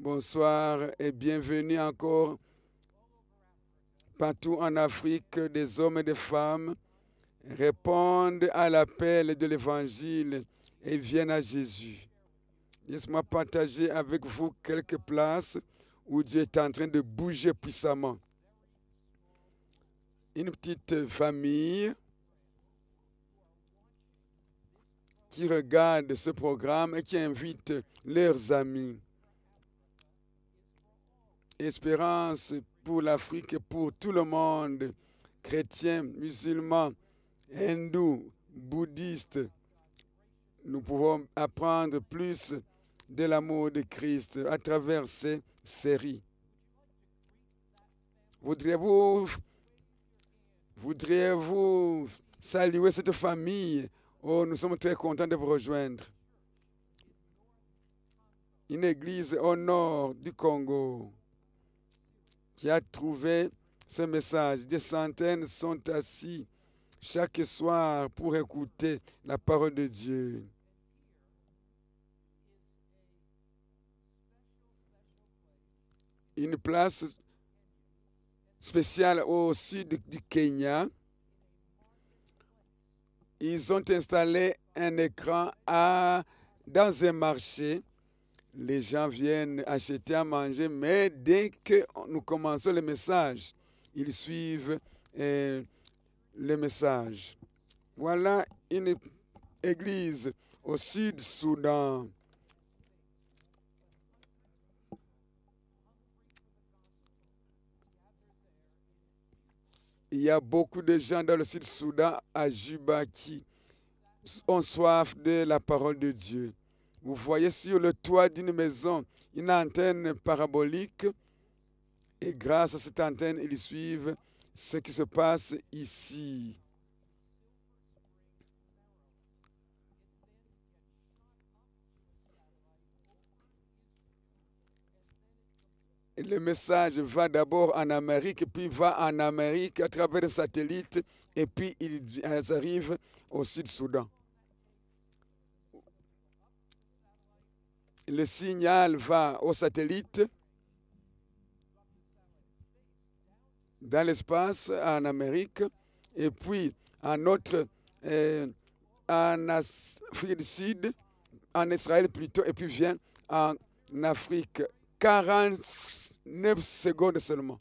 Bonsoir et bienvenue encore partout en Afrique. Des hommes et des femmes répondent à l'appel de l'Évangile et viennent à Jésus. Laissez-moi partager avec vous quelques places où Dieu est en train de bouger puissamment. Une petite famille qui regarde ce programme et qui invite leurs amis. Espérance pour l'Afrique et pour tout le monde, chrétiens, musulmans, hindous, bouddhistes. Nous pouvons apprendre plus de l'amour de Christ à travers ces séries. Voudriez-vous saluer cette famille? Oh, nous sommes très contents de vous rejoindre. Une église au nord du Congo qui a trouvé ce message. Des centaines sont assis chaque soir pour écouter la parole de Dieu. Une place spéciale au sud du Kenya. Ils ont installé un écran dans un marché. Les gens viennent acheter à manger, mais dès que nous commençons le message, ils suivent le message. Voilà une église au Sud-Soudan. Il y a beaucoup de gens dans le Sud-Soudan, à Juba, qui ont soif de la parole de Dieu. Vous voyez sur le toit d'une maison une antenne parabolique et grâce à cette antenne, ils suivent ce qui se passe ici. Le message va d'abord en Amérique, puis va en Amérique à travers les satellites, et puis ils arrivent au Sud-Soudan. Le signal va au satellite, dans l'espace, en Amérique, et puis en Afrique du Sud, en Israël plutôt, et puis vient en Afrique. 49 secondes seulement.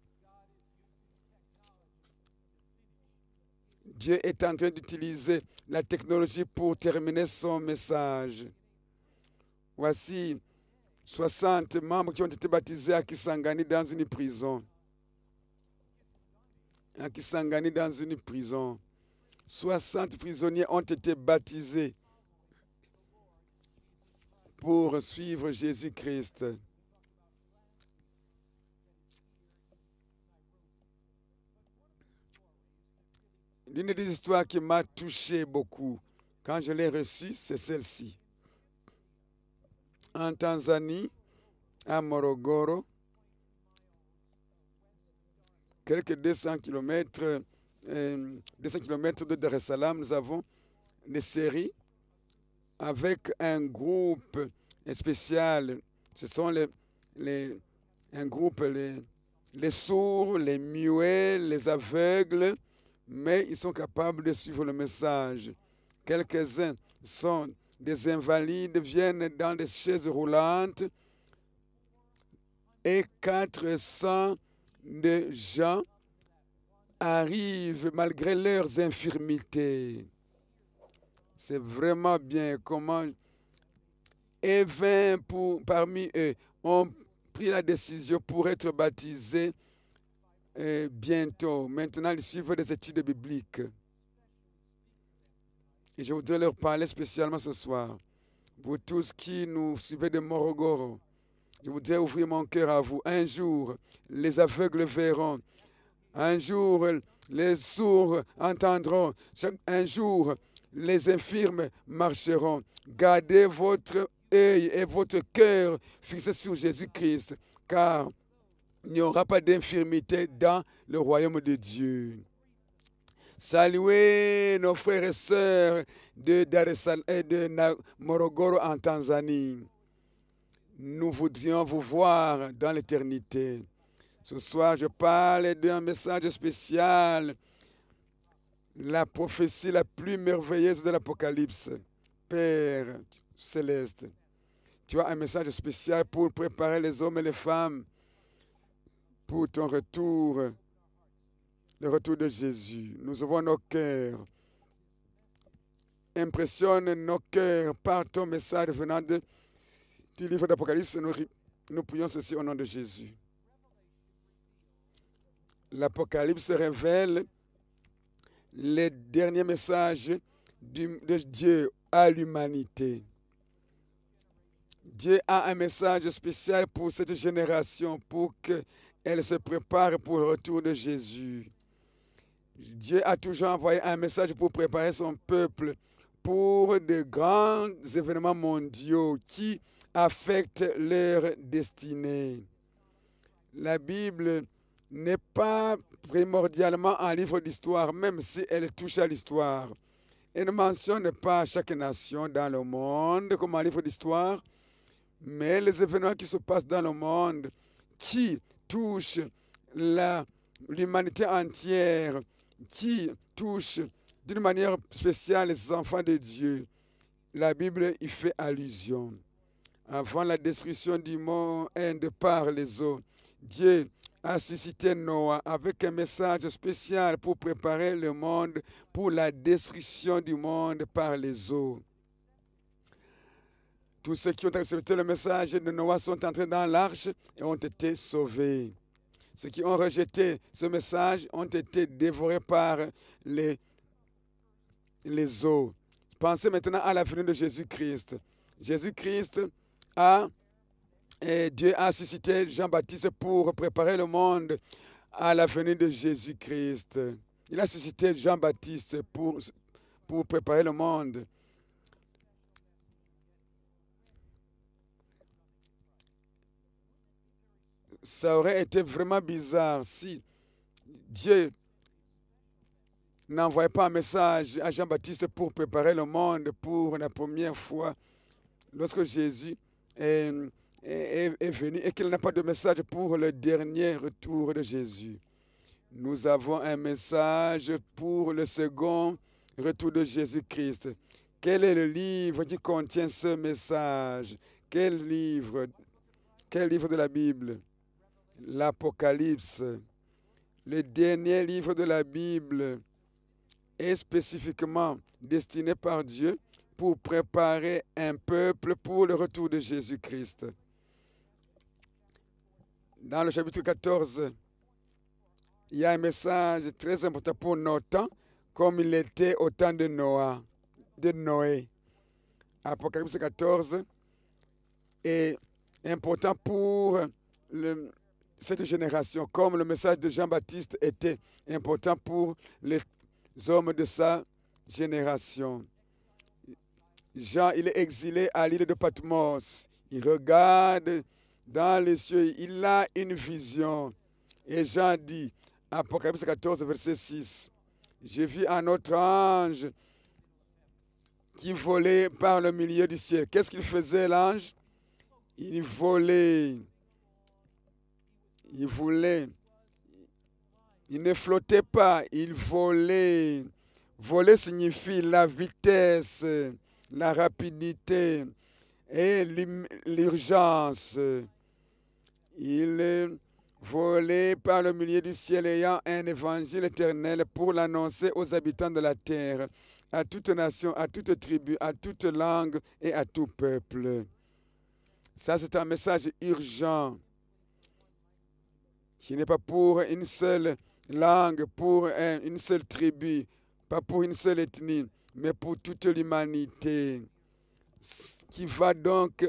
Dieu est en train d'utiliser la technologie pour terminer son message. Voici 60 membres qui ont été baptisés à Kisangani dans une prison. À Kisangani dans une prison. 60 prisonniers ont été baptisés pour suivre Jésus-Christ. L'une des histoires qui m'a touché beaucoup quand je l'ai reçue, c'est celle-ci. En Tanzanie, à Morogoro, quelques 200 km de Dar es Salaam, nous avons des séries avec un groupe spécial. Ce sont un groupe, les sourds, les muets, les aveugles, mais ils sont capables de suivre le message. Quelques-uns sont des invalides, viennent dans des chaises roulantes et 400 de gens arrivent malgré leurs infirmités. C'est vraiment bien comment et 20 parmi eux ont pris la décision pour être baptisés bientôt. Maintenant, ils suivent des études bibliques. Et je voudrais leur parler spécialement ce soir. Vous tous qui nous suivez de Morogoro, je voudrais ouvrir mon cœur à vous. Un jour, les aveugles verront. Un jour, les sourds entendront. Un jour, les infirmes marcheront. Gardez votre œil et votre cœur fixés sur Jésus-Christ, car il n'y aura pas d'infirmité dans le royaume de Dieu. Saluez nos frères et sœurs de Dar es Salaam et de Morogoro en Tanzanie. nous voudrions vous voir dans l'éternité. Ce soir, je parle d'un message spécial, la prophétie la plus merveilleuse de l'Apocalypse. Père céleste, tu as un message spécial pour préparer les hommes et les femmes pour ton retour, le retour de Jésus. Nous ouvrons nos cœurs. Impressionne nos cœurs par ton message venant du livre d'Apocalypse. Nous prions ceci au nom de Jésus. L'Apocalypse révèle les derniers messages de Dieu à l'humanité. Dieu a un message spécial pour cette génération, pour qu'elle se prépare pour le retour de Jésus. Dieu a toujours envoyé un message pour préparer son peuple pour de grands événements mondiaux qui affectent leur destinée. La Bible n'est pas primordialement un livre d'histoire, même si elle touche à l'histoire. Elle ne mentionne pas chaque nation dans le monde comme un livre d'histoire, mais les événements qui se passent dans le monde, qui touchent l'humanité entière, qui touchent d'une manière spéciale les enfants de Dieu. La Bible y fait allusion. Avant la destruction du monde par les eaux, Dieu a suscité Noah avec un message spécial pour préparer le monde pour la destruction du monde par les eaux. Tous ceux qui ont accepté le message de Noah sont entrés dans l'arche et ont été sauvés. Ceux qui ont rejeté ce message ont été dévorés par les eaux. Pensez maintenant à la venue de Jésus-Christ. Jésus-Christ et Dieu a suscité Jean-Baptiste pour préparer le monde à la venue de Jésus-Christ. Il a suscité Jean-Baptiste pour préparer le monde. Ça aurait été vraiment bizarre si Dieu n'envoyait pas un message à Jean-Baptiste pour préparer le monde pour la première fois lorsque Jésus est venu et qu'il n'a pas de message pour le dernier retour de Jésus. Nous avons un message pour le second retour de Jésus-Christ. Quel est le livre qui contient ce message? Quel livre de la Bible? L'Apocalypse, le dernier livre de la Bible, est spécifiquement destiné par Dieu pour préparer un peuple pour le retour de Jésus-Christ. Dans le chapitre 14, il y a un message très important pour nos temps, comme il était au temps de Noé. Apocalypse 14 est important pour cette génération, comme le message de Jean-Baptiste était important pour les hommes de sa génération. Jean, il est exilé à l'île de Patmos. Il regarde dans les cieux, il a une vision. Et Jean dit, Apocalypse 14, verset 6, « J'ai vu un autre ange qui volait par le milieu du ciel. » Qu'est-ce qu'il faisait, l'ange? Il volait. Il voulait. Il ne flottait pas, il volait. Voler signifie la vitesse, la rapidité et l'urgence. Il volait par le milieu du ciel ayant un évangile éternel pour l'annoncer aux habitants de la terre, à toute nation, à toute tribu, à toute langue et à tout peuple. Ça, c'est un message urgent qui n'est pas pour une seule langue, pour une seule tribu, pas pour une seule ethnie, mais pour toute l'humanité, qui va donc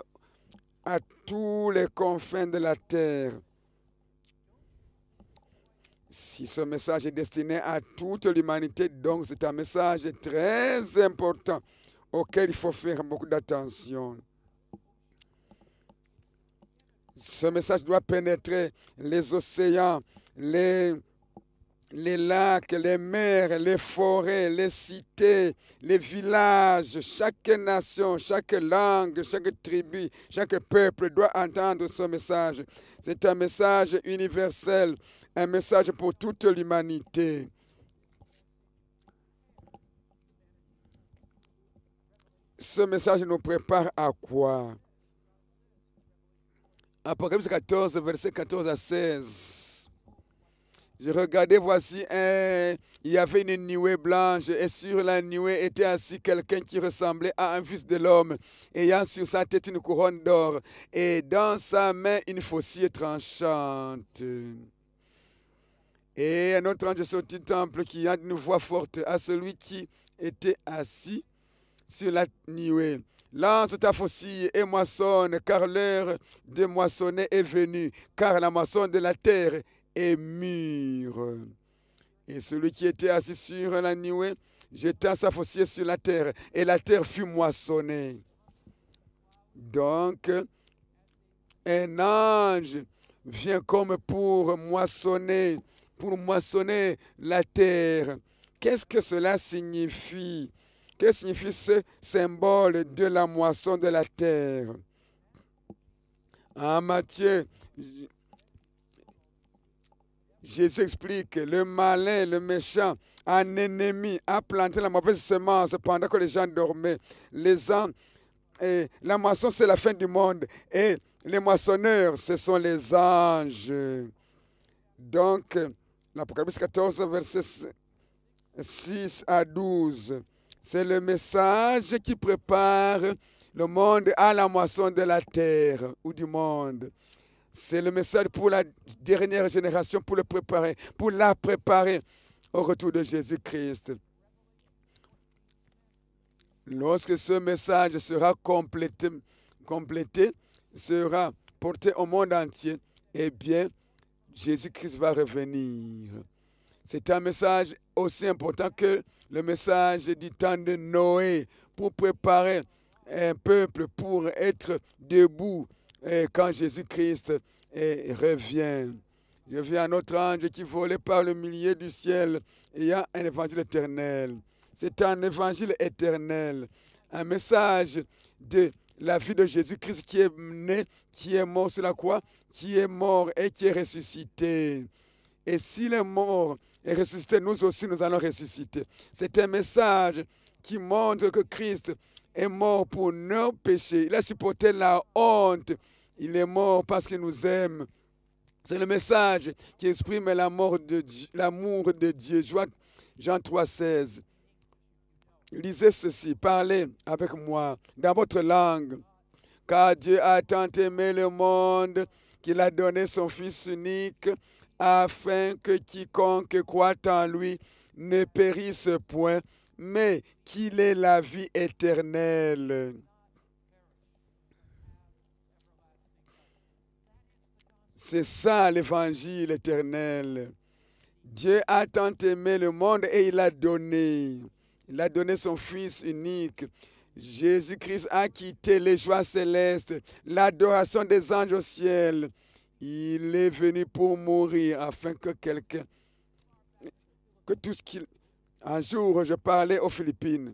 à tous les confins de la terre. Si ce message est destiné à toute l'humanité, donc c'est un message très important auquel il faut faire beaucoup d'attention. Ce message doit pénétrer les océans, les les lacs, les mers, les forêts, les cités, les villages, chaque nation, chaque langue, chaque tribu, chaque peuple doit entendre ce message. C'est un message universel, un message pour toute l'humanité. Ce message nous prépare à quoi? Apocalypse 14, versets 14 à 16. Je regardais, voici, il y avait une nuée blanche, et sur la nuée était assis quelqu'un qui ressemblait à un fils de l'homme, ayant sur sa tête une couronne d'or, et dans sa main une faucille tranchante. Et un autre ange sortit du temple qui a une voix forte à celui qui était assis sur la nuée. Lance ta faucille et moissonne, car l'heure de moissonner est venue, car la moisson de la terre est mûre. Et celui qui était assis sur la nuée jeta sa faucille sur la terre, et la terre fut moissonnée. Donc, un ange vient comme pour moissonner la terre. Qu'est-ce que cela signifie? Que signifie ce symbole de la moisson de la terre? En Matthieu, Jésus explique, le malin, le méchant, un ennemi a planté la mauvaise semence pendant que les gens dormaient. La moisson, c'est la fin du monde. Et les moissonneurs, ce sont les anges. Donc, l'Apocalypse 14, versets 6 à 12. C'est le message qui prépare le monde à la moisson de la terre ou du monde. C'est le message pour la dernière génération, pour la préparer au retour de Jésus-Christ. Lorsque ce message sera complété, sera porté au monde entier, eh bien, Jésus-Christ va revenir. C'est un message aussi important que le message du temps de Noé pour préparer un peuple pour être debout quand Jésus-Christ revient. Je vis un autre ange qui volait par le milieu du ciel ayant un évangile éternel. C'est un évangile éternel, un message de la vie de Jésus-Christ qui est né, qui est mort sur la croix, qui est mort et qui est ressuscité. Et s'il est mort et ressuscité, nous aussi, nous allons ressusciter. C'est un message qui montre que Christ est mort pour nos péchés. Il a supporté la honte. Il est mort parce qu'il nous aime. C'est le message qui exprime l'amour de Dieu. Jean 3, 16. Lisez ceci, parlez avec moi dans votre langue. Car Dieu a tant aimé le monde qu'il a donné son Fils unique, afin que quiconque croit en lui ne périsse point, mais qu'il ait la vie éternelle. C'est ça l'évangile éternel. Dieu a tant aimé le monde et il a donné son Fils unique. Jésus-Christ a quitté les joies célestes, l'adoration des anges au ciel. Il est venu pour mourir afin que tout ce qu'il... Un jour, je parlais aux Philippines.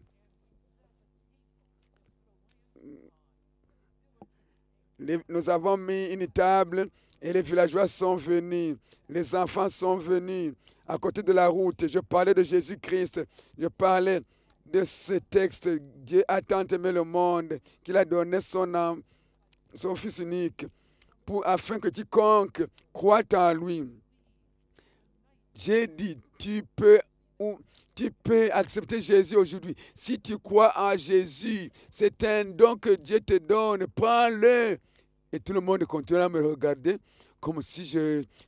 Nous avons mis une table et les villageois sont venus. Les enfants sont venus à côté de la route. Je parlais de Jésus-Christ. Je parlais de ce texte. Dieu a tant aimé le monde qu'il a donné son Fils unique afin que quiconque croit en lui. J'ai dit, tu peux accepter Jésus aujourd'hui. Si tu crois en Jésus, c'est un don que Dieu te donne. Prends-le. Et tout le monde continue à me regarder comme si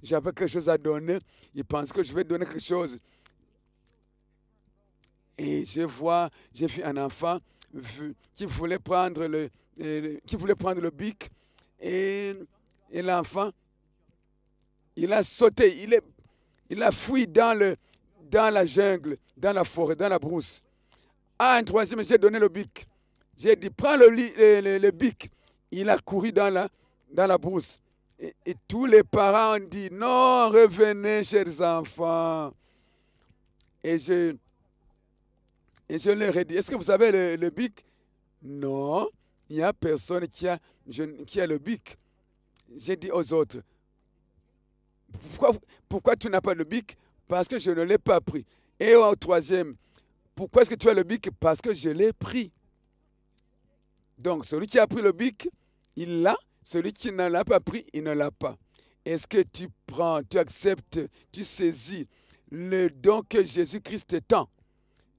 j'avais quelque chose à donner. Ils pensent que je vais donner quelque chose. Et j'ai vu un enfant qui voulait prendre le bic. Et l'enfant, il a sauté, il a fui dans la jungle, dans la forêt, dans la brousse. À un troisième, j'ai donné le bic. J'ai dit, prends le bic. Il a couru dans la brousse. Et tous les parents ont dit, non, revenez, chers enfants. Et je leur ai dit, est-ce que vous avez le bic? Non, il n'y a personne qui a le bic. J'ai dit aux autres, pourquoi tu n'as pas le bic? Parce que je ne l'ai pas pris. Et au troisième, pourquoi est-ce que tu as le bic? Parce que je l'ai pris. Donc, celui qui a pris le bic, il l'a. Celui qui ne l'a pas pris, il ne l'a pas. Est-ce que tu prends, tu acceptes, tu saisis le don que Jésus-Christ tend?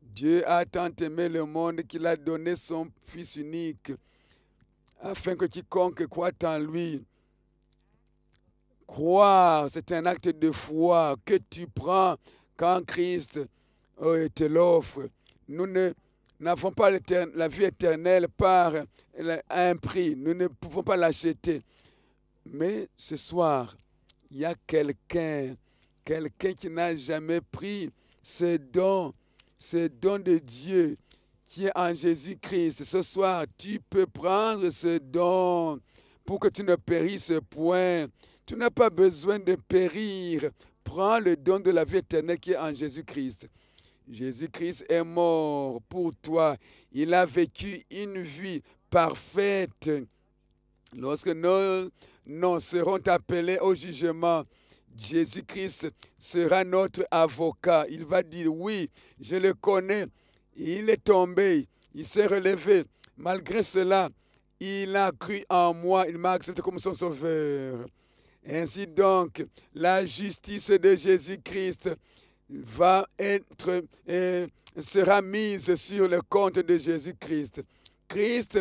Dieu a tant aimé le monde qu'il a donné son Fils unique, afin que quiconque croit en lui. Croire, c'est un acte de foi que tu prends quand Christ te l'offre. Nous n'avons pas la vie éternelle par un prix. Nous ne pouvons pas l'acheter. Mais ce soir, il y a quelqu'un qui n'a jamais pris ce don de Dieu qui est en Jésus-Christ. Ce soir, tu peux prendre ce don pour que tu ne périsses point. Tu n'as pas besoin de périr. Prends le don de la vie éternelle qui est en Jésus-Christ. Jésus-Christ est mort pour toi. Il a vécu une vie parfaite. Lorsque nos noms seront appelés au jugement, Jésus-Christ sera notre avocat. Il va dire, oui, je le connais. Il est tombé, il s'est relevé. Malgré cela, il a cru en moi, il m'a accepté comme son sauveur. Ainsi donc, la justice de Jésus-Christ sera mise sur le compte de Jésus-Christ. Christ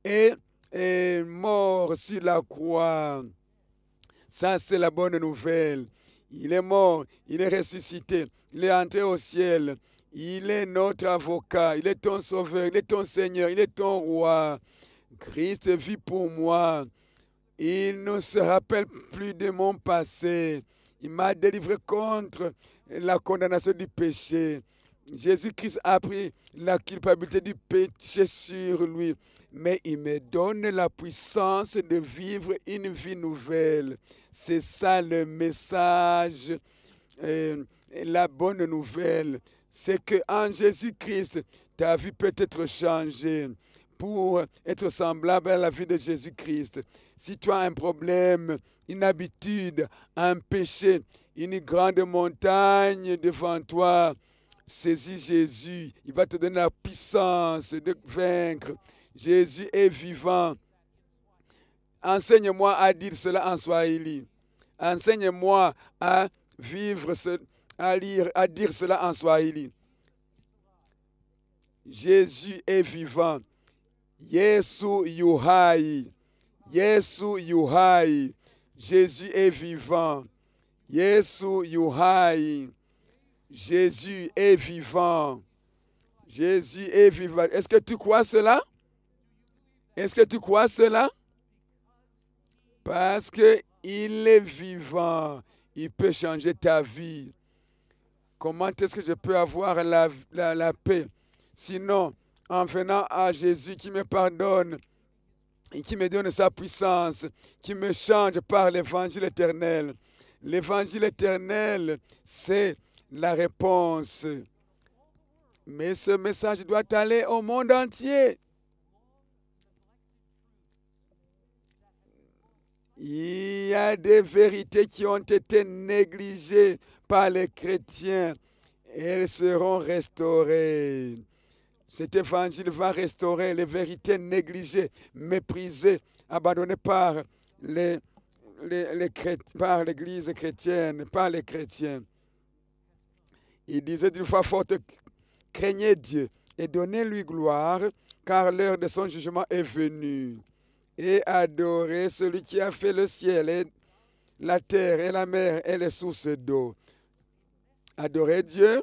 est mort sur la croix. Ça, c'est la bonne nouvelle. Il est mort, il est ressuscité, il est entré au ciel. Il est notre avocat, il est ton sauveur, il est ton Seigneur, il est ton roi. Christ vit pour moi. Il ne se rappelle plus de mon passé. Il m'a délivré contre la condamnation du péché. Jésus-Christ a pris la culpabilité du péché sur lui. Mais il me donne la puissance de vivre une vie nouvelle. C'est ça le message, la bonne nouvelle. C'est qu'en Jésus-Christ, ta vie peut être changée pour être semblable à la vie de Jésus-Christ. Si tu as un problème, une habitude, un péché, une grande montagne devant toi, saisis Jésus. Il va te donner la puissance de vaincre. Jésus est vivant. Enseigne-moi à dire cela en Swahili. Enseigne-moi à vivre, à dire cela en Swahili. Jésus est vivant. Yesu yu hai. Yesu yu hai. Jésus est vivant. Yesu yu hai. Jésus est vivant. Jésus est vivant. Est-ce que tu crois cela? Est-ce que tu crois cela? Parce qu'il est vivant. Il peut changer ta vie. Comment est-ce que je peux avoir la paix? Sinon, en venant à Jésus qui me pardonne et qui me donne sa puissance, qui me change par l'évangile éternel. L'évangile éternel, c'est la réponse. Mais ce message doit aller au monde entier. Il y a des vérités qui ont été négligées par les chrétiens. Elles seront restaurées. Cet évangile va restaurer les vérités négligées, méprisées, abandonnées par par l'Église chrétienne, par les chrétiens. Il disait d'une fois forte, craignez Dieu et donnez-lui gloire, car l'heure de son jugement est venue. Et adorez celui qui a fait le ciel, et la terre et la mer et les sources d'eau. Adorez Dieu.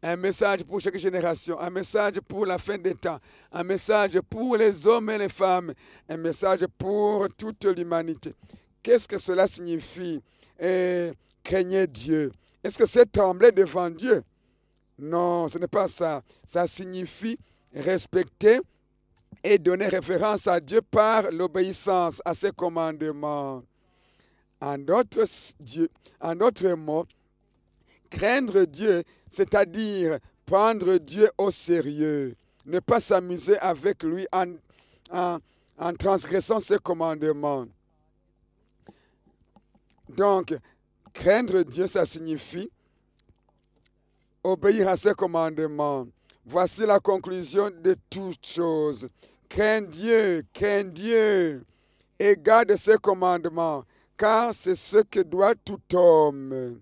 Un message pour chaque génération, un message pour la fin des temps, un message pour les hommes et les femmes, un message pour toute l'humanité. Qu'est-ce que cela signifie? Craignez Dieu. Est-ce que c'est trembler devant Dieu? Non, ce n'est pas ça. Ça signifie respecter et donner référence à Dieu par l'obéissance à ses commandements. En d'autres mots, Craindre Dieu, c'est-à-dire prendre Dieu au sérieux. Ne pas s'amuser avec lui en transgressant ses commandements. Donc, craindre Dieu, ça signifie obéir à ses commandements. Voici la conclusion de toutes choses. Crains Dieu et garde ses commandements, car c'est ce que doit tout homme.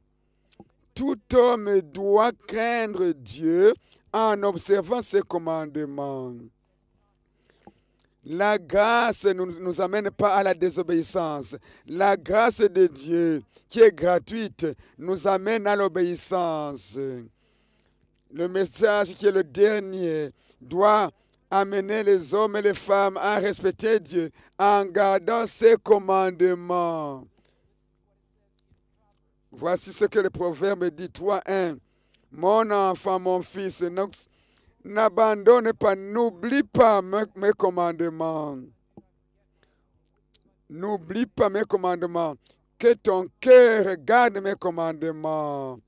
Tout homme doit craindre Dieu en observant ses commandements. La grâce ne nous amène pas à la désobéissance. La grâce de Dieu, qui est gratuite, nous amène à l'obéissance. Le message qui est le dernier doit amener les hommes et les femmes à respecter Dieu en gardant ses commandements. Voici ce que le proverbe dit, 3:1. Mon enfant, mon fils, n'abandonne pas, n'oublie pas mes commandements. N'oublie pas mes commandements. Que ton cœur garde mes commandements.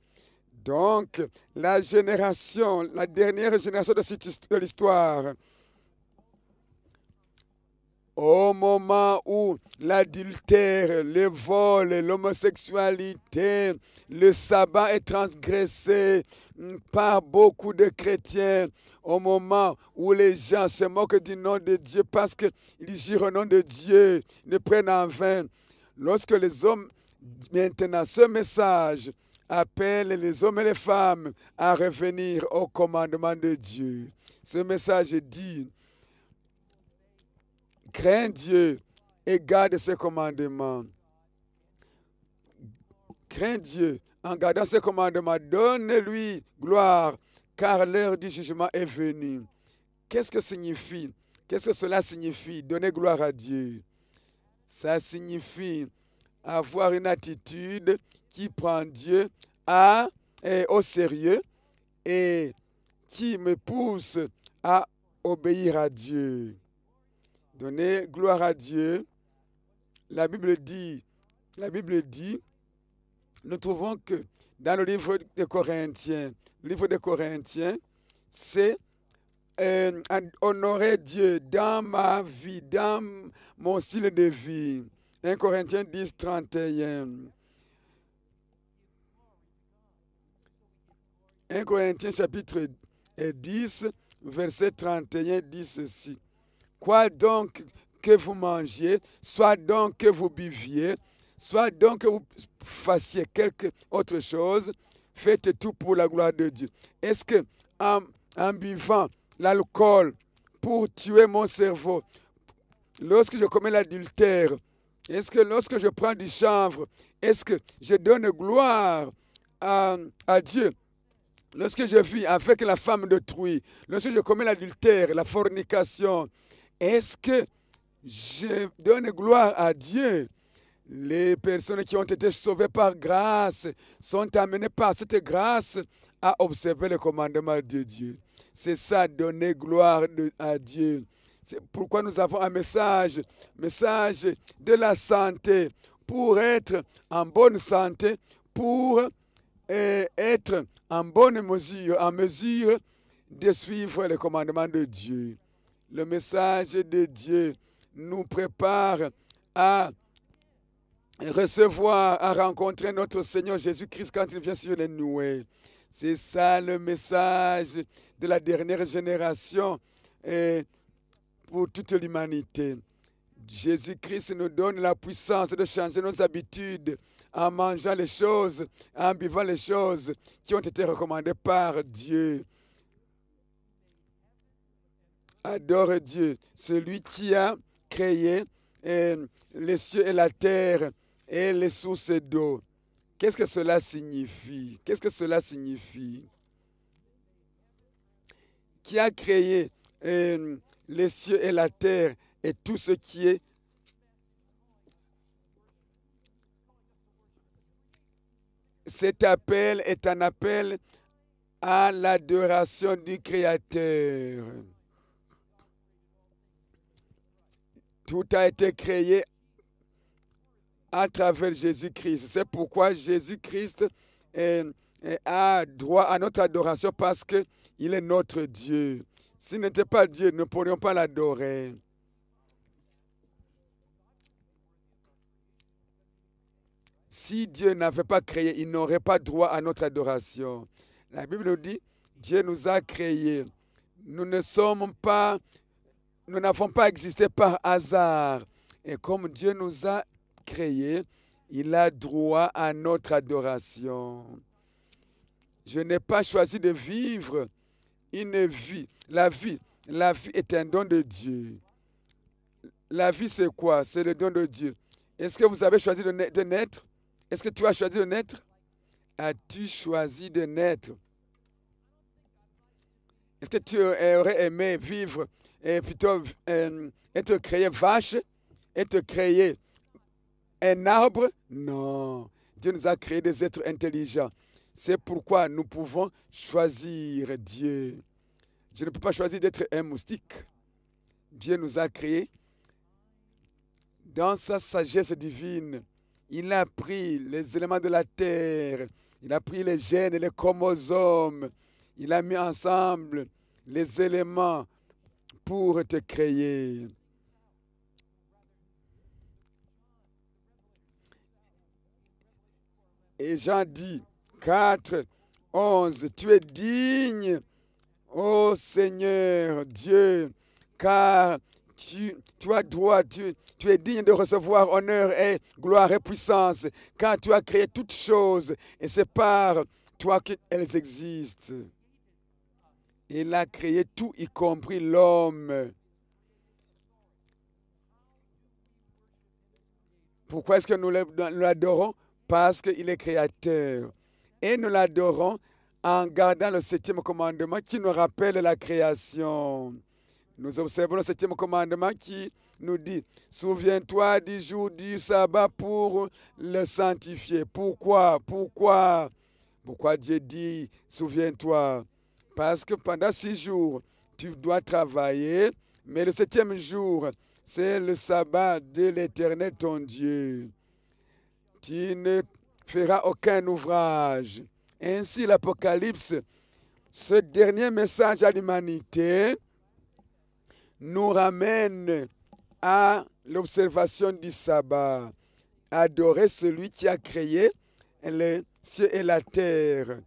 Donc, la dernière génération de l'histoire, au moment où l'adultère, le vol, l'homosexualité, le sabbat est transgressé par beaucoup de chrétiens, au moment où les gens se moquent du nom de Dieu parce qu'ils jurent au nom de Dieu, ne prennent en vain. Lorsque les hommes, maintenant, ce message appelle les hommes et les femmes à revenir au commandement de Dieu. Ce message dit: crains Dieu et garde ses commandements. Crains Dieu en gardant ses commandements. Donne-lui gloire, car l'heure du jugement est venue. Qu'est-ce que cela signifie, donner gloire à Dieu? Ça signifie avoir une attitude qui prend Dieu au sérieux et qui me pousse à obéir à Dieu. Donner gloire à Dieu. La Bible dit, nous trouvons que dans le livre de Corinthiens, c'est honorer Dieu dans ma vie, dans mon style de vie. 1 Corinthiens 10, 31. 1 Corinthiens chapitre 10, verset 31 dit ceci. Quoi donc que vous mangiez, soit donc que vous buviez, soit donc que vous fassiez quelque autre chose, faites tout pour la gloire de Dieu. Est-ce que en buvant l'alcool pour tuer mon cerveau, lorsque je commets l'adultère, est-ce que lorsque je prends du chanvre, est-ce que je donne gloire à Dieu? Lorsque je vis avec la femme d'autrui, lorsque je commets l'adultère, la fornication, est-ce que je donne gloire à Dieu? Les personnes qui ont été sauvées par grâce sont amenées par cette grâce à observer le commandement de Dieu. C'est ça, donner gloire à Dieu. C'est pourquoi nous avons un message de la santé, pour être en bonne santé, pour être en mesure de suivre les commandements de Dieu. Le message de Dieu nous prépare à recevoir, à rencontrer notre Seigneur Jésus-Christ quand il vient sur les nuées. C'est ça le message de la dernière génération et pour toute l'humanité. Jésus-Christ nous donne la puissance de changer nos habitudes en mangeant les choses, en buvant les choses qui ont été recommandées par Dieu. Adore Dieu, celui qui a créé les cieux et la terre et les sources d'eau. Qu'est-ce que cela signifie? Qu'est-ce que cela signifie? Qui a créé les cieux et la terre et tout ce qui est. Cet appel est un appel à l'adoration du Créateur. Tout a été créé à travers Jésus-Christ. C'est pourquoi Jésus-Christ a droit à notre adoration parce qu'il est notre Dieu. S'il n'était pas Dieu, nous ne pourrions pas l'adorer. Si Dieu n'avait pas créé, il n'aurait pas droit à notre adoration. La Bible nous dit, Dieu nous a créés. Nous n'avons pas existé par hasard. Et comme Dieu nous a créés, il a droit à notre adoration. Je n'ai pas choisi de vivre une vie. La vie est un don de Dieu. La vie, c'est quoi? C'est le don de Dieu. Est-ce que vous avez choisi de naître? Est-ce que tu as choisi de naître? As-tu choisi de naître? Est-ce que tu aurais aimé vivre et plutôt être créé vache, être créé un arbre? Non. Dieu nous a créé des êtres intelligents. C'est pourquoi nous pouvons choisir Dieu. Je ne peux pas choisir d'être un moustique. Dieu nous a créés dans sa sagesse divine. Il a pris les éléments de la terre, il a pris les gènes et les chromosomes, il a mis ensemble les éléments pour te créer. Et Jean dit, 4, 11, tu es digne, ô Seigneur Dieu, car tu as droit, tu es digne de recevoir honneur et gloire et puissance, car tu as créé toutes choses et c'est par toi qu'elles existent. Il a créé tout, y compris l'homme. Pourquoi est-ce que nous l'adorons? Parce qu'il est créateur. Et nous l'adorons en gardant le 7e commandement qui nous rappelle la création. Nous observons le 7e commandement qui nous dit, souviens-toi du jour du sabbat pour le sanctifier. Pourquoi Dieu dit, souviens-toi? Parce que pendant 6 jours, tu dois travailler, mais le 7e jour, c'est le sabbat de l'Éternel ton Dieu. Tu ne feras aucun ouvrage. Ainsi, l'Apocalypse, ce dernier message à l'humanité, nous ramène à l'observation du sabbat. Adorer celui qui a créé les cieux et la terre.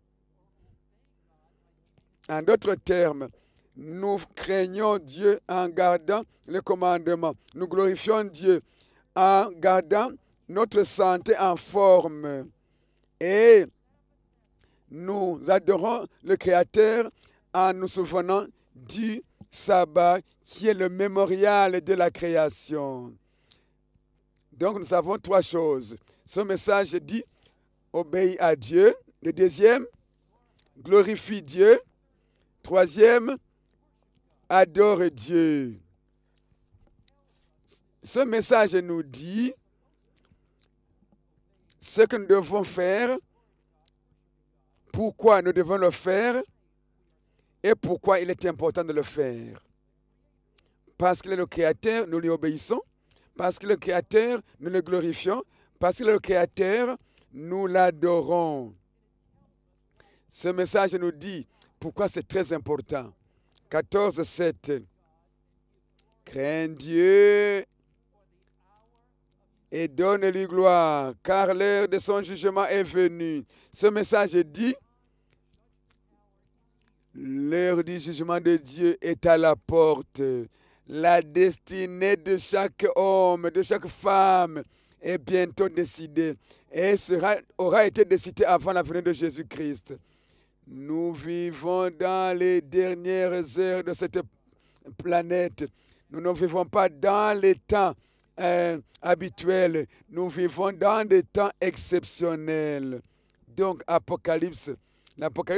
En d'autres termes, nous craignons Dieu en gardant les commandements. Nous glorifions Dieu en gardant notre santé en forme. Et nous adorons le Créateur en nous souvenant du sabbat qui est le mémorial de la création. Donc nous avons 3 choses. Ce message dit, obéis à Dieu. Le deuxième, glorifie Dieu. Troisième, adore Dieu. Ce message nous dit ce que nous devons faire, pourquoi nous devons le faire et pourquoi il est important de le faire. Parce qu'il est le Créateur, nous lui obéissons. Parce qu'il est le Créateur, nous le glorifions. Parce qu'il est le Créateur, nous l'adorons. Ce message nous dit pourquoi c'est très important. 14, 7. Crains Dieu et donne-lui gloire, car l'heure de son jugement est venue. Ce message dit, l'heure du jugement de Dieu est à la porte. La destinée de chaque homme, de chaque femme est bientôt décidée et aura été décidée avant la venue de Jésus-Christ. Nous vivons dans les dernières heures de cette planète. Nous ne vivons pas dans les temps habituels. Nous vivons dans des temps exceptionnels. Donc, l'Apocalypse,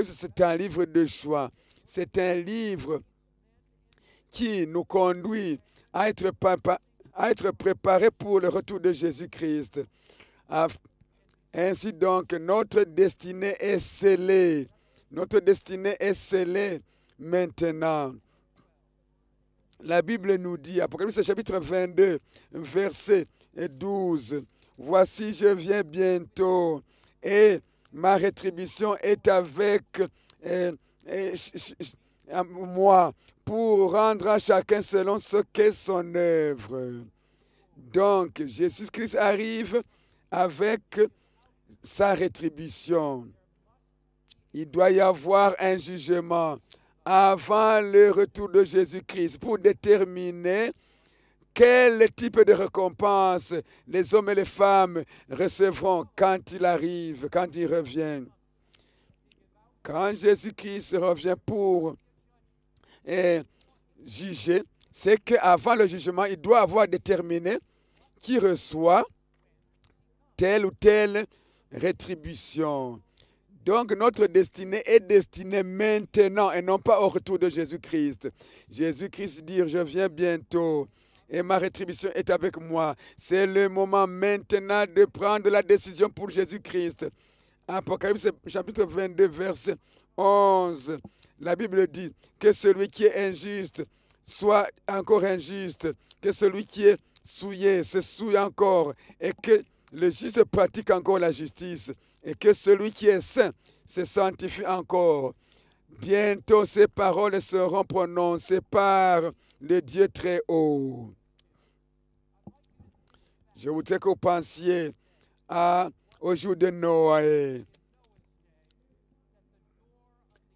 c'est un livre de choix. C'est un livre qui nous conduit à être préparés pour le retour de Jésus-Christ. Ainsi donc, notre destinée est scellée. Notre destinée est scellée maintenant. La Bible nous dit, Apocalypse chapitre 22, verset 12, « Voici, je viens bientôt, et ma rétribution est avec moi pour rendre à chacun selon ce qu'est son œuvre. Donc, Jésus-Christ arrive avec sa rétribution. Il doit y avoir un jugement avant le retour de Jésus-Christ pour déterminer quel type de récompense les hommes et les femmes recevront quand il arrive, quand il revient. Quand Jésus-Christ revient pour juger, c'est qu'avant le jugement, il doit avoir déterminé qui reçoit telle ou telle rétribution. Donc notre destinée est destinée maintenant et non pas au retour de Jésus-Christ. Jésus-Christ dit, je viens bientôt et ma rétribution est avec moi. C'est le moment maintenant de prendre la décision pour Jésus-Christ. Apocalypse chapitre 22, verset 11. La Bible dit que celui qui est injuste soit encore injuste, que celui qui est souillé se souille encore, et que le juste pratique encore la justice, et que celui qui est saint se sanctifie encore. Bientôt ces paroles seront prononcées par le Dieu très haut. Je voudrais que vous pensiez au jour de Noé.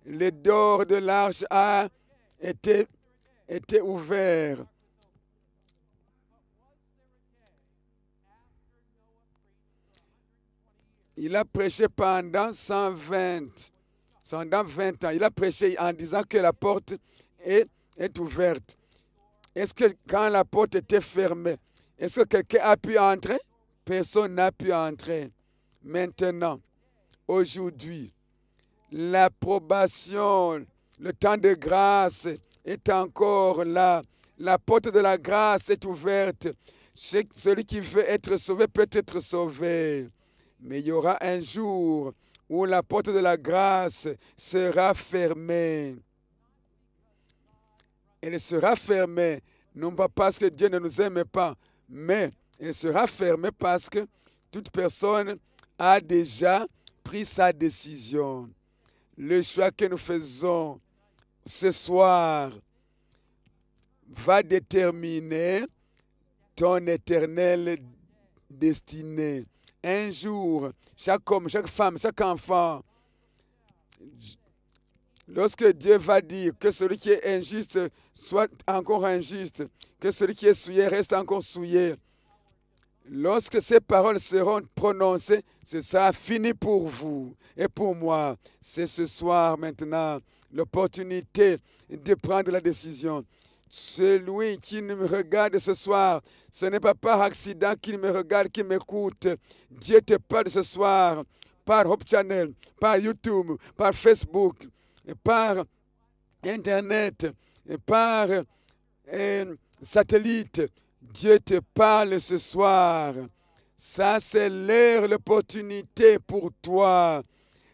Le dehors de l'arche a été ouvert. Il a prêché pendant 120 ans. Il a prêché en disant que la porte est ouverte. Est-ce que quand la porte était fermée, est-ce que quelqu'un a pu entrer? Personne n'a pu entrer. Maintenant, aujourd'hui, l'approbation, le temps de grâce est encore là. La porte de la grâce est ouverte. Celui qui veut être sauvé peut être sauvé. Mais il y aura un jour où la porte de la grâce sera fermée. Elle sera fermée, non pas parce que Dieu ne nous aime pas, mais elle sera fermée parce que toute personne a déjà pris sa décision. Le choix que nous faisons ce soir va déterminer ton éternelle destinée. Un jour, chaque homme, chaque femme, chaque enfant, lorsque Dieu va dire que celui qui est injuste soit encore injuste, que celui qui est souillé reste encore souillé, lorsque ces paroles seront prononcées, ce sera fini pour vous et pour moi. C'est ce soir maintenant l'opportunité de prendre la décision. Celui qui me regarde ce soir, ce n'est pas par accident qu'il me regarde, qu'il m'écoute. Dieu te parle ce soir par Hope Channel, par YouTube, par Facebook, par Internet, par satellite. Dieu te parle ce soir. Ça, c'est l'heure, l'opportunité pour toi.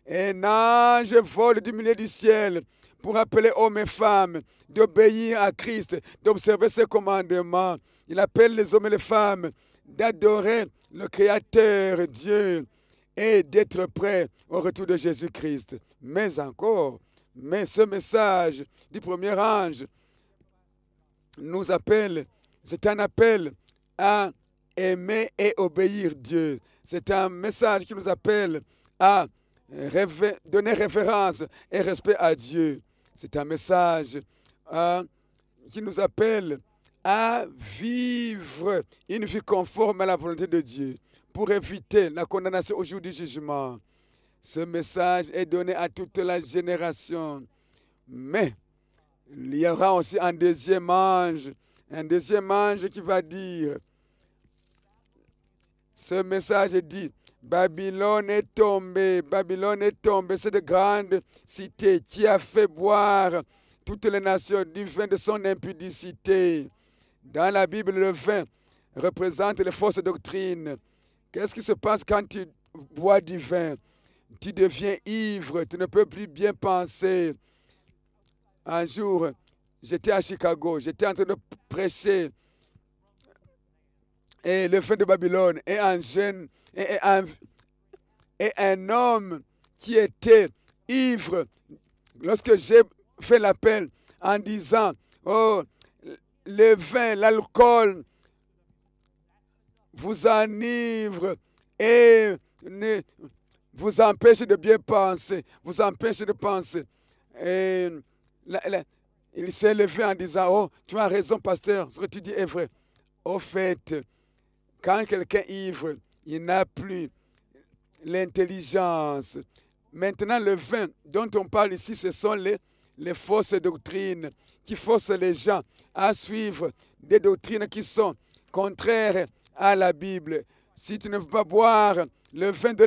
Un ange vole du milieu du ciel pour appeler hommes et femmes d'obéir à Christ, d'observer ses commandements. Il appelle les hommes et les femmes d'adorer le Créateur Dieu et d'être prêts au retour de Jésus-Christ. Mais ce message du premier ange nous appelle, c'est un appel à aimer et obéir Dieu. C'est un message qui nous appelle à donner révérence et respect à Dieu. C'est un message qui nous appelle à vivre une vie conforme à la volonté de Dieu pour éviter la condamnation au jour du jugement. Ce message est donné à toute la génération. Mais il y aura aussi un deuxième ange qui va dire, ce message dit, Babylone est tombée, cette grande cité qui a fait boire toutes les nations du vin de son impudicité. Dans la Bible, le vin représente les fausses doctrines. Qu'est-ce qui se passe quand tu bois du vin? Tu deviens ivre, tu ne peux plus bien penser. Un jour, j'étais à Chicago, j'étais en train de prêcher et le vin de Babylone et un homme qui étaient ivres, lorsque j'ai fait l'appel en disant, oh, le vin, l'alcool vous enivre et vous empêche de bien penser, vous empêche de penser. Et il s'est levé en disant, oh, tu as raison, pasteur, ce que tu dis est vrai. Au fait, quand quelqu'un est ivre, il n'a plus l'intelligence. Maintenant, le vin dont on parle ici, ce sont les fausses doctrines qui forcent les gens à suivre des doctrines qui sont contraires à la Bible. Si tu ne veux pas boire le vin de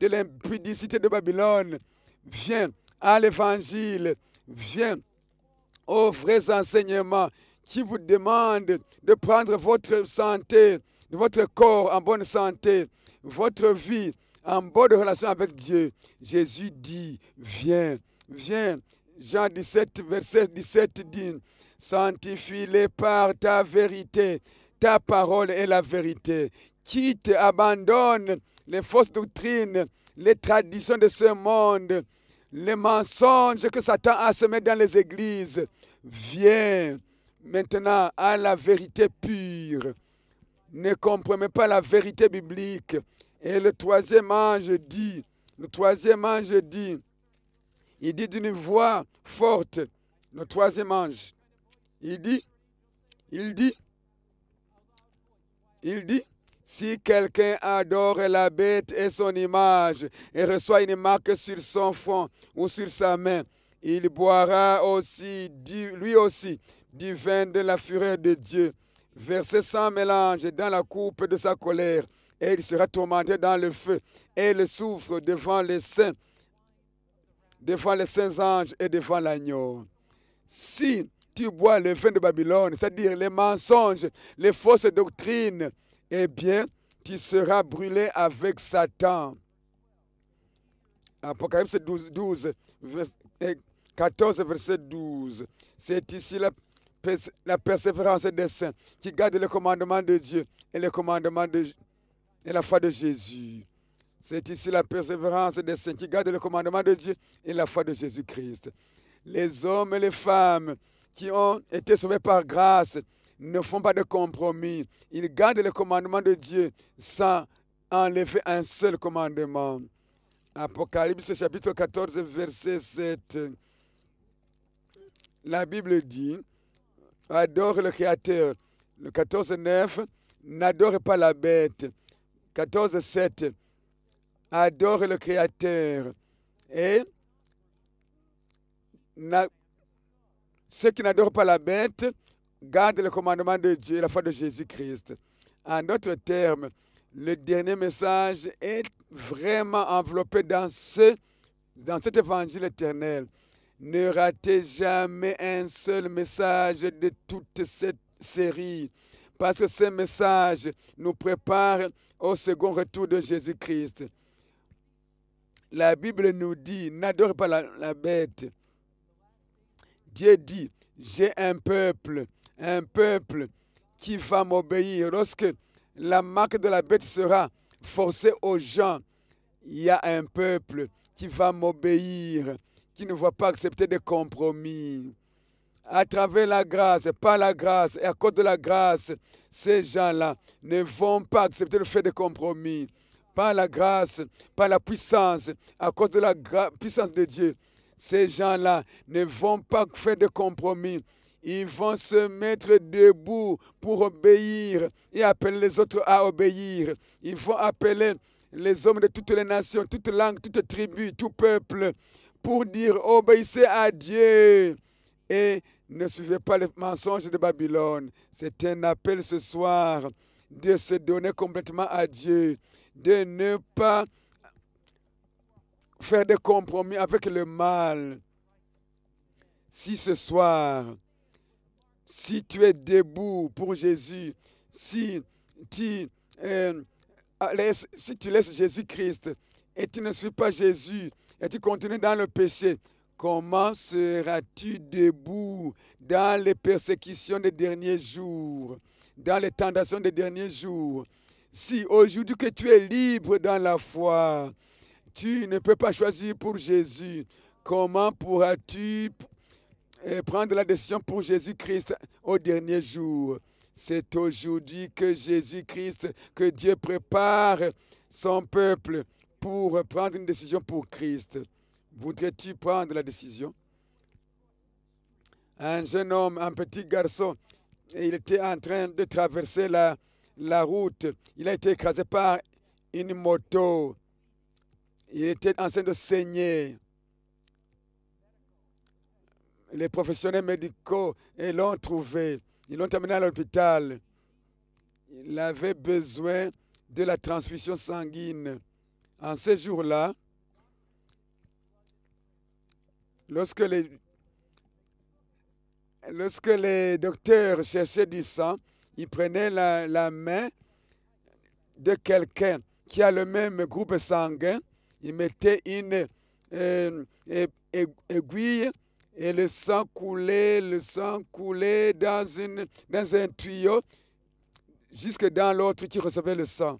l'impudicité de Babylone, viens à l'évangile, viens aux vrais enseignements qui vous demandent de prendre votre santé, votre corps en bonne santé, votre vie en bonne relation avec Dieu. Jésus dit, viens, viens. Jean 17, verset 17 dit, sanctifie-les par ta vérité. Ta parole est la vérité. Quitte, abandonne les fausses doctrines, les traditions de ce monde, les mensonges que Satan a semés dans les églises. Viens maintenant à la vérité pure. Ne comprenez pas la vérité biblique. Et le troisième ange dit, il dit d'une voix forte, le troisième ange, il dit, si quelqu'un adore la bête et son image et reçoit une marque sur son front ou sur sa main, il boira aussi, lui aussi, du vin de la fureur de Dieu, versé sans mélange dans la coupe de sa colère, et il sera tourmenté dans le feu et le soufre devant les saints anges et devant l'agneau. Si tu bois le vin de Babylone, c'est-à-dire les mensonges, les fausses doctrines, eh bien, tu seras brûlé avec Satan. Apocalypse 14, verset 12. C'est ici la persévérance des saints qui gardent le commandement de Dieu et le commandement et la foi de Jésus. C'est ici la persévérance des saints qui gardent le commandement de Dieu et la foi de Jésus-Christ. Les hommes et les femmes qui ont été sauvés par grâce ne font pas de compromis. Ils gardent le commandement de Dieu sans enlever un seul commandement. Apocalypse chapitre 14, verset 7. La Bible dit, adore le Créateur. Le 14, 9, n'adore pas la bête. 14, 7, adore le Créateur. Et ceux qui n'adorent pas la bête gardent le commandement de Dieu et la foi de Jésus-Christ. En d'autres termes, le dernier message est vraiment enveloppé dans cet évangile éternel. Ne ratez jamais un seul message de toute cette série, parce que ce message nous prépare au second retour de Jésus-Christ. La Bible nous dit, n'adore pas la bête. Dieu dit, j'ai un peuple qui va m'obéir. Lorsque la marque de la bête sera forcée aux gens, il y a un peuple qui va m'obéir, qui ne va pas accepter de compromis. À travers la grâce, par la grâce et à cause de la grâce, ces gens-là ne vont pas accepter de faire des compromis. Par la grâce, par la puissance, à cause de la puissance de Dieu, ces gens-là ne vont pas faire de compromis. Ils vont se mettre debout pour obéir et appeler les autres à obéir. Ils vont appeler les hommes de toutes les nations, toutes langues, toutes tribus, tout peuple, pour dire obéissez à Dieu et ne suivez pas les mensonges de Babylone. C'est un appel ce soir de se donner complètement à Dieu, de ne pas faire des compromis avec le mal. Si ce soir, si tu es debout pour Jésus, si tu laisses Jésus-Christ et tu ne suis pas Jésus et tu continues dans le péché, comment seras-tu debout dans les persécutions des derniers jours, dans les tentations des derniers jours? Si aujourd'hui que tu es libre dans la foi, tu ne peux pas choisir pour Jésus, comment pourras-tu prendre la décision pour Jésus-Christ au dernier jour? C'est aujourd'hui que Jésus-Christ, que Dieu prépare son peuple pour prendre une décision pour Christ. Voudrais-tu prendre la décision? Un jeune homme, un petit garçon, et il était en train de traverser la route. Il a été écrasé par une moto. Il était en train de saigner. Les professionnels médicaux l'ont trouvé. Ils l'ont amené à l'hôpital. Il avait besoin de la transfusion sanguine. En ce jour-là, lorsque les docteurs cherchaient du sang, ils prenaient la main de quelqu'un qui a le même groupe sanguin, ils mettaient une aiguille et le sang coulait dans un tuyau jusque dans l'autre qui recevait le sang.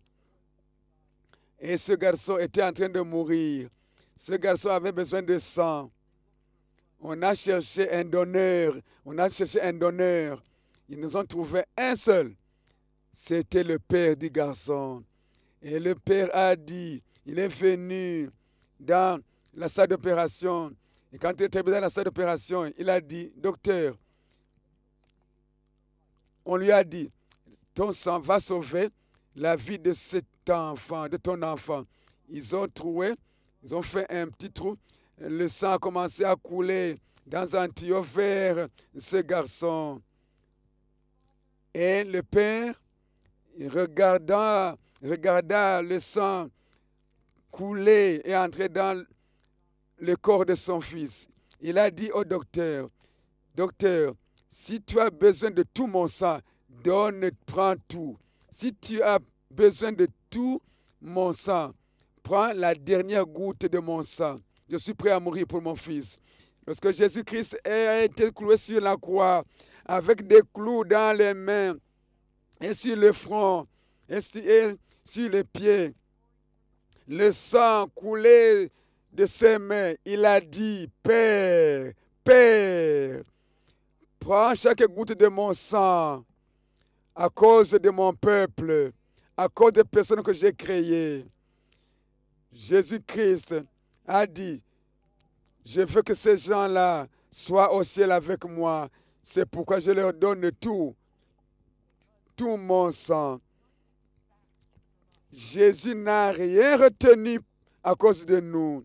Et ce garçon était en train de mourir. Ce garçon avait besoin de sang. On a cherché un donneur. Ils nous ont trouvé un seul. C'était le père du garçon. Et le père a dit, il est venu dans la salle d'opération. Et quand il était dans la salle d'opération, il a dit, docteur, on lui a dit, ton sang va sauver la vie de cet enfant, de ton enfant. Ils ont fait un petit trou. Le sang a commencé à couler dans un tuyau vers ce garçon. Et le père, regarda le sang couler et entrer dans le corps de son fils. Il a dit au docteur, docteur, si tu as besoin de tout mon sang, prends tout. Si tu as besoin de tout mon sang, prends la dernière goutte de mon sang. Je suis prêt à mourir pour mon fils. Lorsque Jésus-Christ a été cloué sur la croix, avec des clous dans les mains, et sur le front, et sur les pieds, le sang coulait de ses mains. Il a dit, Père, Père, prends chaque goutte de mon sang à cause de mon peuple, à cause des personnes que j'ai créées. Jésus-Christ a dit, je veux que ces gens-là soient au ciel avec moi. C'est pourquoi je leur donne tout mon sang. Jésus n'a rien retenu à cause de nous.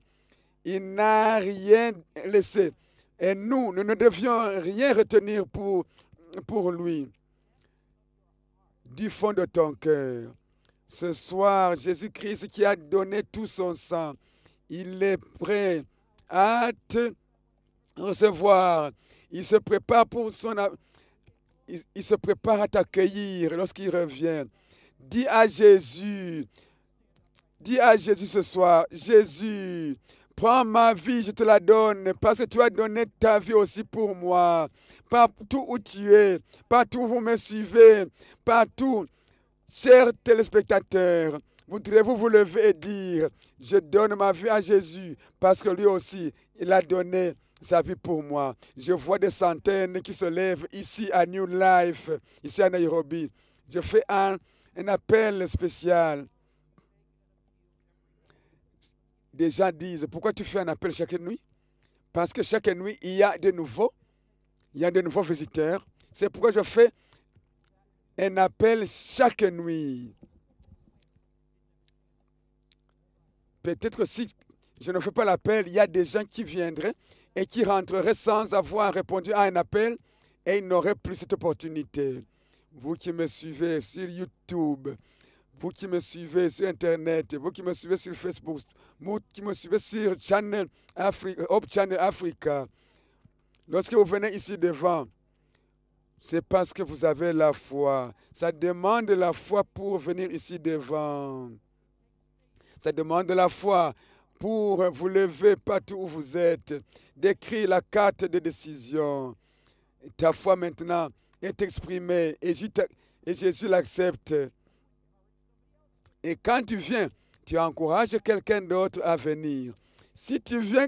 Il n'a rien laissé. Et nous ne devions rien retenir pour lui. Du fond de ton cœur. Ce soir, Jésus-Christ qui a donné tout son sang, il est prêt à te recevoir. Il se prépare il se prépare à t'accueillir lorsqu'il revient. Dis à Jésus ce soir, Jésus, prends ma vie, je te la donne, parce que tu as donné ta vie aussi pour moi. Partout où tu es, partout où vous me suivez, partout, chers téléspectateurs, voudrez-vous vous lever et dire, je donne ma vie à Jésus, parce que lui aussi, il a donné sa vie pour moi. Je vois des centaines qui se lèvent ici à New Life, ici à Nairobi. Je fais un appel spécial. Des gens disent, pourquoi tu fais un appel chaque nuit? Parce que chaque nuit, il y a de nouveaux visiteurs. C'est pourquoi je fais un appel chaque nuit. Peut-être si je ne fais pas l'appel, il y a des gens qui viendraient et qui rentreraient sans avoir répondu à un appel et ils n'auraient plus cette opportunité. Vous qui me suivez sur YouTube, vous qui me suivez sur Internet, vous qui me suivez sur Facebook, vous qui me suivez sur Hope Channel Africa, lorsque vous venez ici devant, c'est parce que vous avez la foi. Ça demande la foi pour venir ici devant. Ça demande de la foi pour vous lever partout où vous êtes, d'écrire la carte de décision. Ta foi maintenant est exprimée et Jésus l'accepte. Et quand tu viens, tu encourages quelqu'un d'autre à venir. Si tu viens,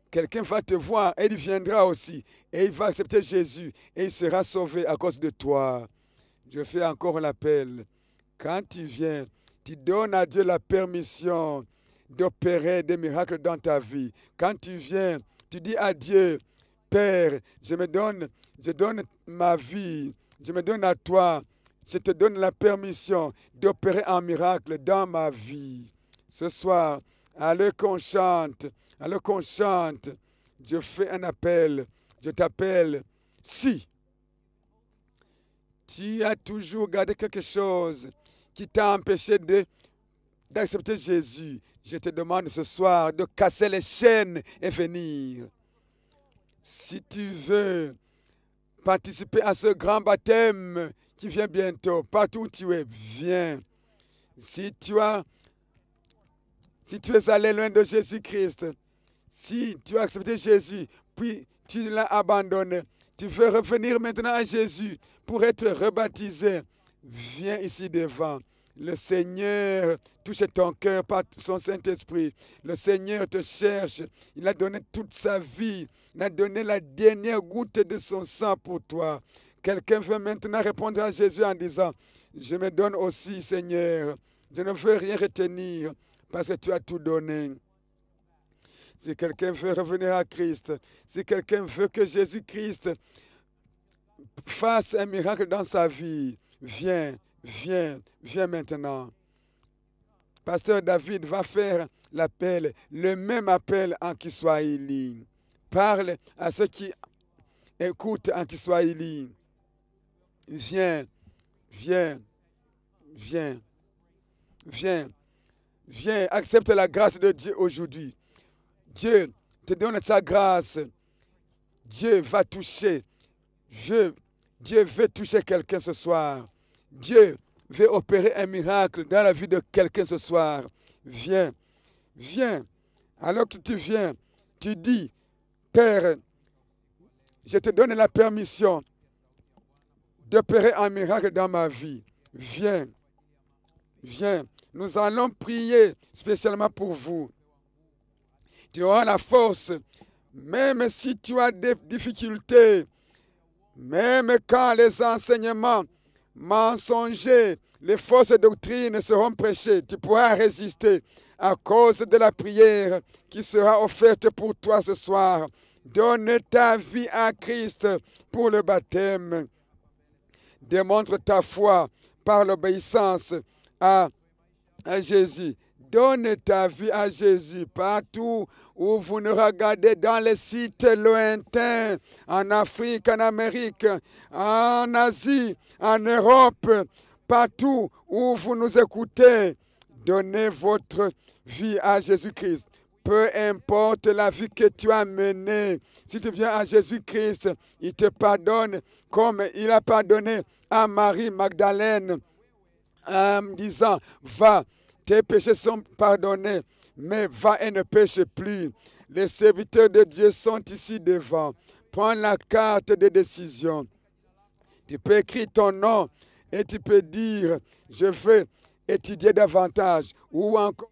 quelqu'un va te voir et il viendra aussi. Et il va accepter Jésus et il sera sauvé à cause de toi. Je fais encore l'appel. Quand tu viens, tu donnes à Dieu la permission d'opérer des miracles dans ta vie. Quand tu viens, tu dis à Dieu, Père, je donne ma vie, je me donne à toi, je te donne la permission d'opérer un miracle dans ma vie. Ce soir, alors qu'on chante, je fais un appel, je t'appelle. Si tu as toujours gardé quelque chose qui t'a empêché d'accepter Jésus, je te demande ce soir de casser les chaînes et venir. Si tu veux participer à ce grand baptême qui vient bientôt, partout où tu es, viens. Si tu es allé loin de Jésus-Christ, si tu as accepté Jésus, puis tu l'as abandonné, tu veux revenir maintenant à Jésus pour être rebaptisé, viens ici devant. Le Seigneur touche ton cœur par son Saint-Esprit. Le Seigneur te cherche. Il a donné toute sa vie. Il a donné la dernière goutte de son sang pour toi. Quelqu'un veut maintenant répondre à Jésus en disant, je me donne aussi, Seigneur. Je ne veux rien retenir parce que tu as tout donné. Si quelqu'un veut revenir à Christ, si quelqu'un veut que Jésus-Christ fasse un miracle dans sa vie, viens maintenant. Pasteur David va faire l'appel, le même appel en Kiswahili. Parle à ceux qui écoutent en Kiswahili. Viens, accepte la grâce de Dieu aujourd'hui. Dieu te donne sa grâce. Dieu va toucher. Dieu veut toucher quelqu'un ce soir. Dieu veut opérer un miracle dans la vie de quelqu'un ce soir. Viens. Alors que tu viens, tu dis, Père, je te donne la permission d'opérer un miracle dans ma vie. Viens. Nous allons prier spécialement pour vous. Tu auras la force, même si tu as des difficultés, même quand les enseignements mensongers, les fausses doctrines seront prêchées, tu pourras résister à cause de la prière qui sera offerte pour toi ce soir. Donne ta vie à Christ pour le baptême. Démontre ta foi par l'obéissance à Jésus. Donne ta vie à Jésus partout où vous nous regardez, dans les sites lointains, en Afrique, en Amérique, en Asie, en Europe, partout où vous nous écoutez. Donnez votre vie à Jésus-Christ. Peu importe la vie que tu as menée, si tu viens à Jésus-Christ, il te pardonne comme il a pardonné à Marie Magdalène en disant, va. Tes péchés sont pardonnés, mais va et ne pêche plus. Les serviteurs de Dieu sont ici devant. Prends la carte de décision. Tu peux écrire ton nom et tu peux dire, je veux étudier davantage. Ou encore,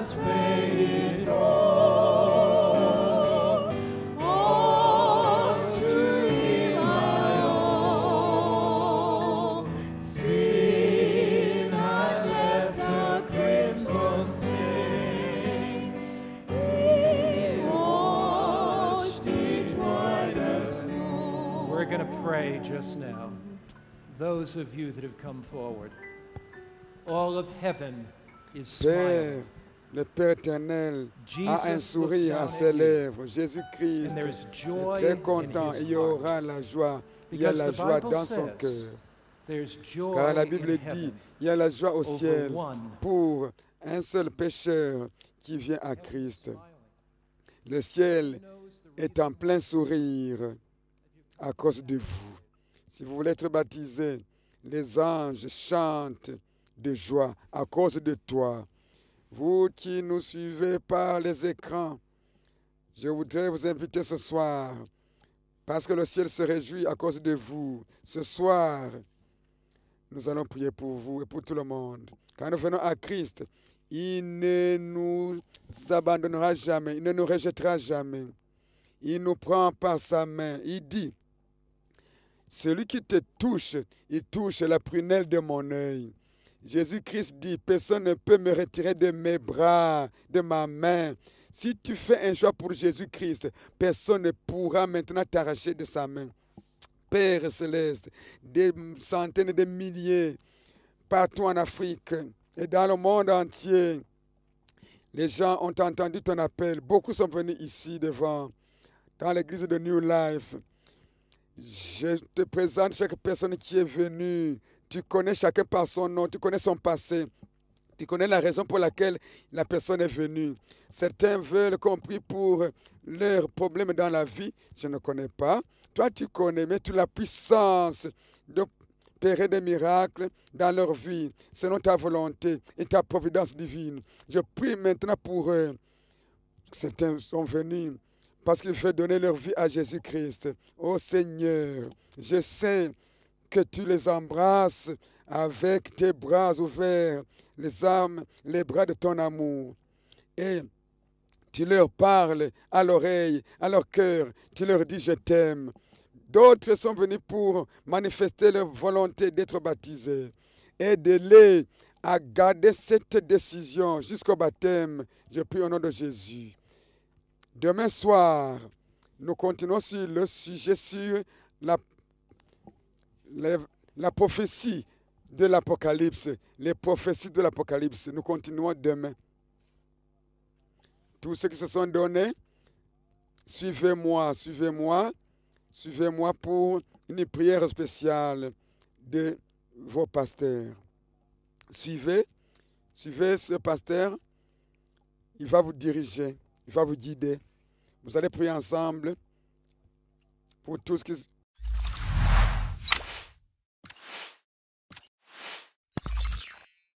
has paid it all. All to Him I owe. Sin had left a crimson stain. He washed it white as snow. We're going to pray just now. Those of you that have come forward, all of heaven is Père, smiling. le Père éternel a un Jesus sourire looks à down ses at you, lèvres. Jésus-Christ and there is est joy très in content. his Il y heart. aura la joie. Il y a Because la the joie Bible dans son says cœur. there's joy Car la in Bible dit, heaven il y a la joie au over ciel one pour un seul pécheur qui vient à Christ. smiling. Le ciel Who knows the est en plein sourire à cause de vous. Si vous voulez être baptisé, les anges chantent de joie à cause de toi. Vous qui nous suivez par les écrans, je voudrais vous inviter ce soir, parce que le ciel se réjouit à cause de vous. Ce soir, nous allons prier pour vous et pour tout le monde. Quand nous venons à Christ, il ne nous abandonnera jamais, il ne nous rejettera jamais. Il nous prend par sa main. Il dit, celui qui te touche, il touche la prunelle de mon œil. Jésus-Christ dit, personne ne peut me retirer de mes bras, de ma main. Si tu fais un choix pour Jésus-Christ, personne ne pourra maintenant t'arracher de sa main. Père céleste, des centaines de milliers partout en Afrique et dans le monde entier, les gens ont entendu ton appel. Beaucoup sont venus ici devant, dans l'église de New Life. Je te présente chaque personne qui est venue. Tu connais chacun par son nom, tu connais son passé. Tu connais la raison pour laquelle la personne est venue. Certains veulent qu'on prie pour leurs problèmes dans la vie. Je ne connais pas. Toi, tu connais, mais tu as la puissance d'opérer des miracles dans leur vie, selon ta volonté et ta providence divine. Je prie maintenant pour eux. Certains sont venus parce qu'ils veulent donner leur vie à Jésus-Christ. Oh Seigneur, je sais que tu les embrasses avec tes bras ouverts, les armes, les bras de ton amour. Et tu leur parles à l'oreille, à leur cœur. Tu leur dis, je t'aime. D'autres sont venus pour manifester leur volonté d'être baptisés. Aide-les à garder cette décision jusqu'au baptême. Je prie au nom de Jésus. Demain soir, nous continuons sur le sujet sur la prophétie de l'Apocalypse, les prophéties de l'Apocalypse. Nous continuons demain. Tous ceux qui se sont donnés, suivez-moi, suivez-moi, suivez-moi pour une prière spéciale de vos pasteurs. Suivez ce pasteur, il va vous diriger, il va vous guider. Vous allez prier ensemble pour tous